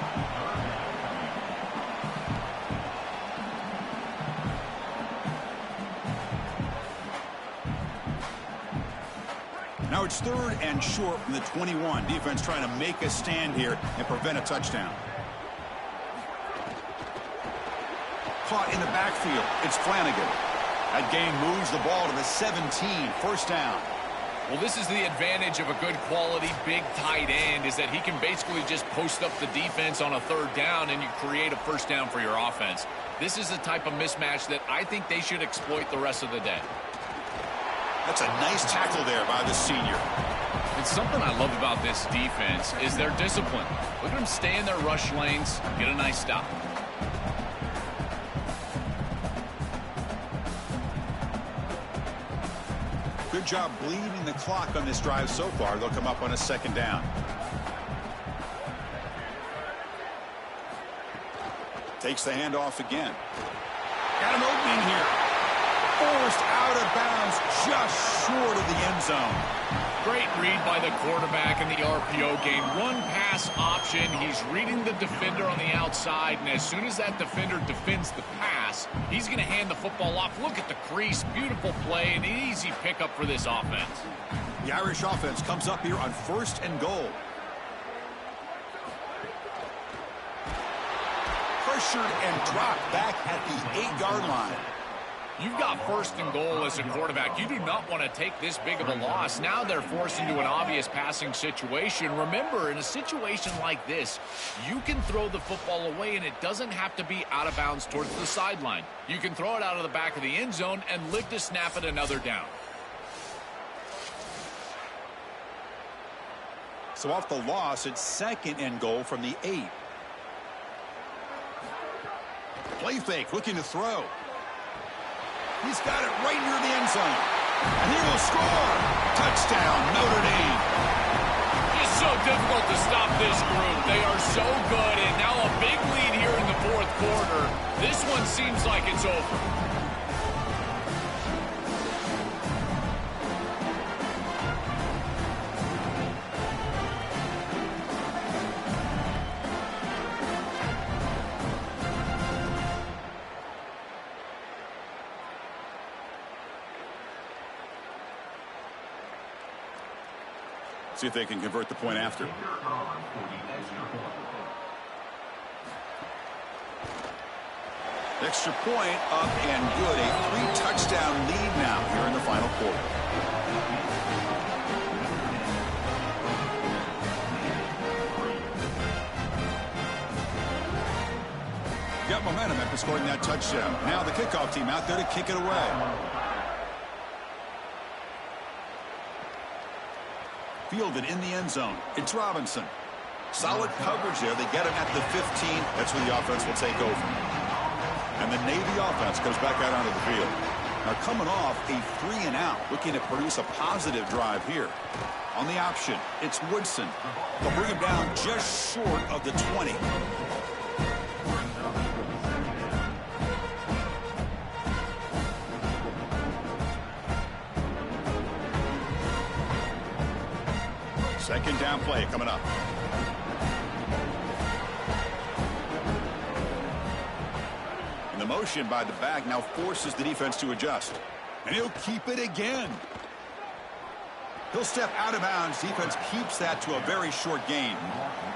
Speaker 1: Now it's 3rd and short from the 21. Defense trying to make a stand here and prevent a touchdown. Caught in the backfield. It's Flanagan. That gain moves the ball to the 17. First down.
Speaker 3: Well, this is the advantage of a good quality big tight end, is that he can basically just post up the defense on a 3rd down and you create a first down for your offense. This is the type of mismatch that I think they should exploit the rest of the day.
Speaker 1: That's a nice tackle there by the senior.
Speaker 3: And something I love about this defense is their discipline. Look at them stay in their rush lanes, get a nice stop.
Speaker 1: Good job bleeding the clock on this drive so far. They'll come up on a 2nd down. Takes the handoff again. Got an opening here. Forced out of bounds just short of the end zone.
Speaker 3: Great read by the quarterback in the RPO game. Run pass option. He's reading the defender on the outside, and as soon as that defender defends the pass, he's going to hand the football off. Look at the crease. Beautiful play, an easy pickup for this offense.
Speaker 1: The Irish offense comes up here on 1st and goal. Pressured and dropped back at the 8-yard line.
Speaker 3: You've got 1st and goal as a quarterback. You do not want to take this big of a loss. Now they're forced into an obvious passing situation. Remember, in a situation like this, you can throw the football away, and it doesn't have to be out of bounds towards the sideline. You can throw it out of the back of the end zone and live to snap it another down.
Speaker 1: So off the loss, it's 2nd and goal from the 8. Play fake, looking to throw. He's got it right near the end zone. And he will score. Touchdown, Notre Dame.
Speaker 3: You so difficult to stop this group. They are so good, and now a big lead here in the fourth quarter. This one seems like it's over.
Speaker 1: See if they can convert the point after. Extra point up and good. A 3-touchdown lead now here in the final quarter. Got momentum after scoring that touchdown. Now the kickoff team out there to kick it away. Fielded in the end zone. It's Robinson. Solid coverage there. They get him at the 15. That's where the offense will take over. And the Navy offense comes back out onto the field. Now coming off a 3-and-out, looking to produce a positive drive here. On the option, it's Woodson. They'll bring him down just short of the 20. Second down play coming up. And the motion by the back now forces the defense to adjust. And he'll keep it again. He'll step out of bounds. Defense keeps that to a very short gain.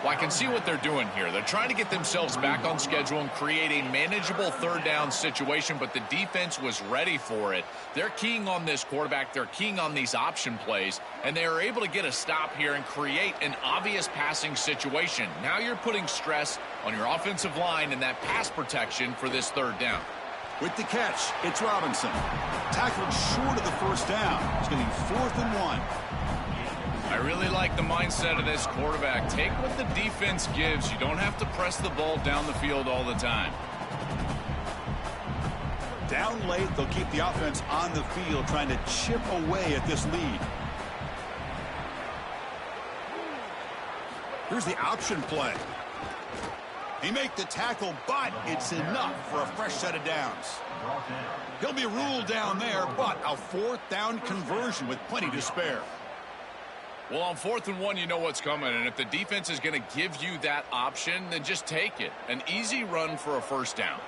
Speaker 3: Well, I can see what they're doing here. They're trying to get themselves back on schedule and create a manageable third down situation, but the defense was ready for it. They're keying on this quarterback. They're keying on these option plays, and they are able to get a stop here and create an obvious passing situation. Now you're putting stress on your offensive line and that pass protection for this third down.
Speaker 1: With the catch, it's Robinson. Tackled short of the first down. It's going to be 4th and 1.
Speaker 3: I really like the mindset of this quarterback. Take what the defense gives. You don't have to press the ball down the field all the time.
Speaker 1: Down late, they'll keep the offense on the field trying to chip away at this lead. Here's the option play. He make the tackle, but it's enough for a fresh set of downs. He'll be ruled down there, but a 4th down conversion with plenty to spare.
Speaker 3: Well, on 4th and 1, you know what's coming, and if the defense is going to give you that option, then just take it. An easy run for a first down.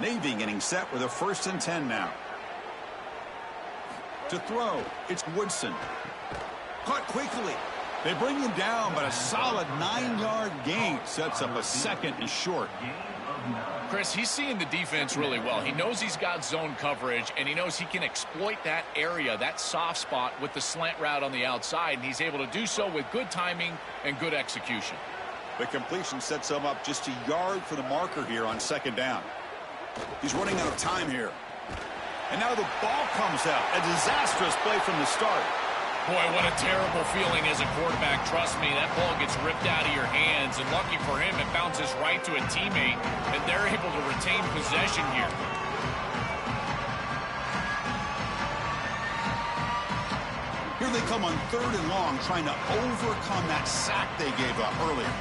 Speaker 1: Navy getting set with a 1st and 10 now. To throw, it's Woodson. Caught quickly. They bring him down, but a solid 9-yard gain sets up a 2nd and short.
Speaker 3: Chris, he's seeing the defense really well. He knows he's got zone coverage, and he knows he can exploit that area, that soft spot, with the slant route on the outside, and he's able to do so with good timing and good execution.
Speaker 1: The completion sets him up just a yard for the marker here on 2nd down. He's running out of time here. And now the ball comes out. A disastrous play from the start.
Speaker 3: Boy, what a terrible feeling as a quarterback. Trust me, that ball gets ripped out of your hands, and lucky for him, it bounces right to a teammate, and they're able to retain possession here.
Speaker 1: Here they come on 3rd and long, trying to overcome that sack they gave up earlier.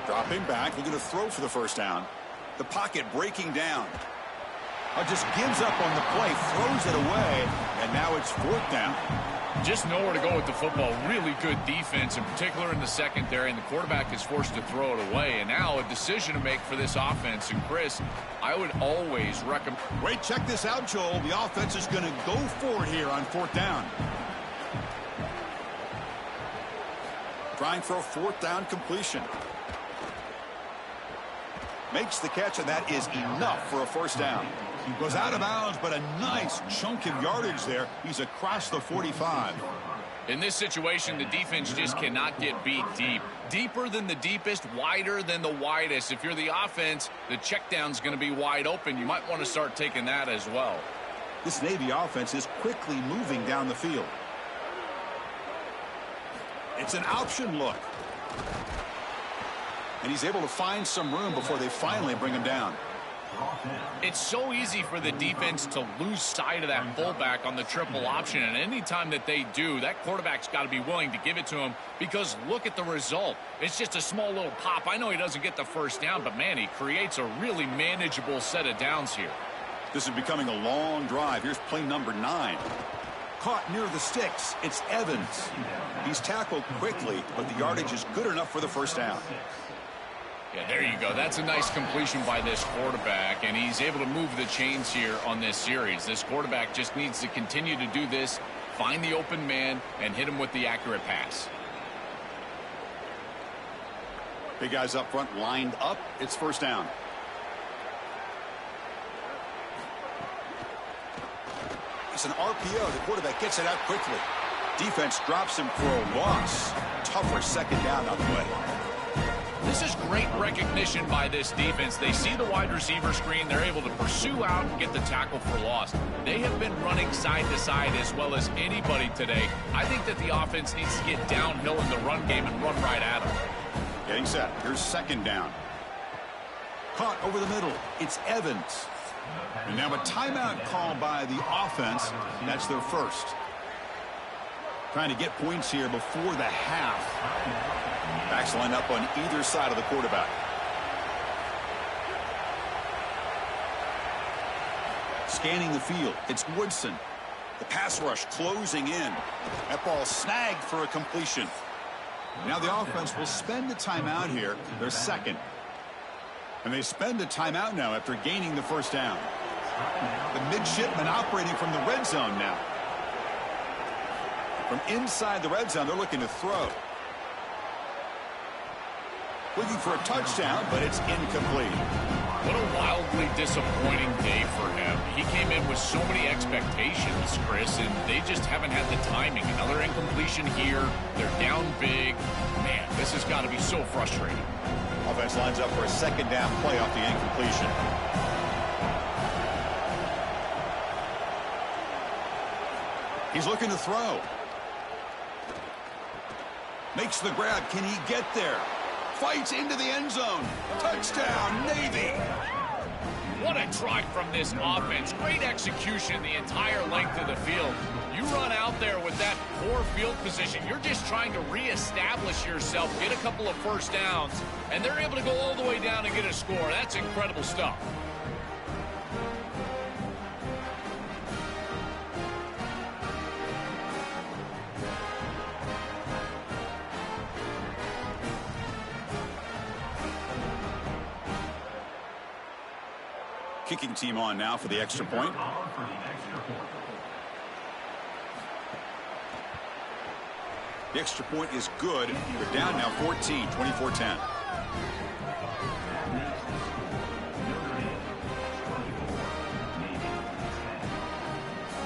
Speaker 1: Dropping back, looking to throw for the first down. The pocket breaking down. Just gives up on the play, throws it away, and now it's 4th down.
Speaker 3: Just nowhere to go with the football. Really good defense, in particular in the secondary, and the quarterback is forced to throw it away. And now a decision to make for this offense. And Chris, I would always recommend...
Speaker 1: Wait, check this out, Joel. The offense is going to go for it here on 4th down. Trying for a 4th down completion. Makes the catch, and that is enough for a first down. Goes out of bounds, but a nice chunk of yardage there. He's across the 45.
Speaker 3: In this situation, the defense just cannot get beat deep. Deeper than the deepest, wider than the widest. If you're the offense, the check down's going to be wide open. You might want to start taking that as well.
Speaker 1: This Navy offense is quickly moving down the field. It's an option look. And he's able to find some room before they finally bring him down.
Speaker 3: It's so easy for the defense to lose sight of that fullback on the triple option, and anytime that they do, that quarterback's got to be willing to give it to him, because look at the result. It's just a small little pop. I know he doesn't get the first down, but man, he creates a really manageable set of downs here.
Speaker 1: This is becoming a long drive. Here's play number 9. Caught near the sticks. It's Evans. He's tackled quickly, but the yardage is good enough for the first down.
Speaker 3: Yeah, there you go. That's a nice completion by this quarterback, and he's able to move the chains here on this series. This quarterback just needs to continue to do this, find the open man, and hit him with the accurate pass.
Speaker 1: Big guys up front lined up. It's first down. It's an RPO. The quarterback gets it out quickly. Defense drops him for a loss. Tougher second down on the way.
Speaker 3: This is great recognition by this defense. They see the wide receiver screen. They're able to pursue out and get the tackle for loss. They have been running side to side as well as anybody today. I think that the offense needs to get downhill in the run game and run right at them.
Speaker 1: Getting set. Here's second down. Caught over the middle. It's Evans. And now a timeout call by the offense. That's their first. Trying to get points here before the half. Backs line up on either side of the quarterback. Scanning the field. It's Woodson. The pass rush closing in. That ball snagged for a completion. Now the offense will spend the timeout here. Their second. And they spend the timeout now after gaining the first down. The midshipmen operating from the red zone now. From inside the red zone, they're looking to throw. Looking for a touchdown, but it's incomplete.
Speaker 3: What a wildly disappointing day for him. He came in with so many expectations, Chris, and they just haven't had the timing. Another incompletion here. They're down big. Man, this has got to be so frustrating.
Speaker 1: Offense lines up for a second down play off the incompletion. He's looking to throw. Makes the grab. Can he get there? Fights into the end zone. Touchdown, Navy.
Speaker 3: What a drive from this offense. Great execution the entire length of the field. You run out there with that poor field position. You're just trying to reestablish yourself, get a couple of first downs, and they're able to go all the way down and get a score. That's incredible stuff.
Speaker 1: Kicking team on now for the extra point. The extra point is good. They're down now 14, 24-10.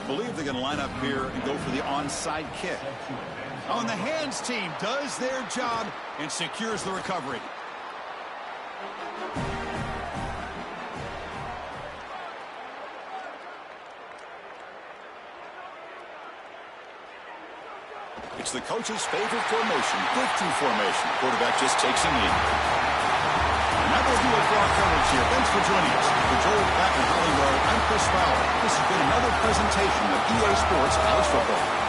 Speaker 1: Believe they're going to line up here and go for the onside kick. Oh, and the hands team does their job and secures the recovery. It's the coach's favorite formation, breakthrough formation. Quarterback just takes a knee. And that will do it for our coverage here. Thanks for joining us. For Joel Platt and Holly Rowe, I'm Chris Fowler. This has been another presentation of EA Sports College Football.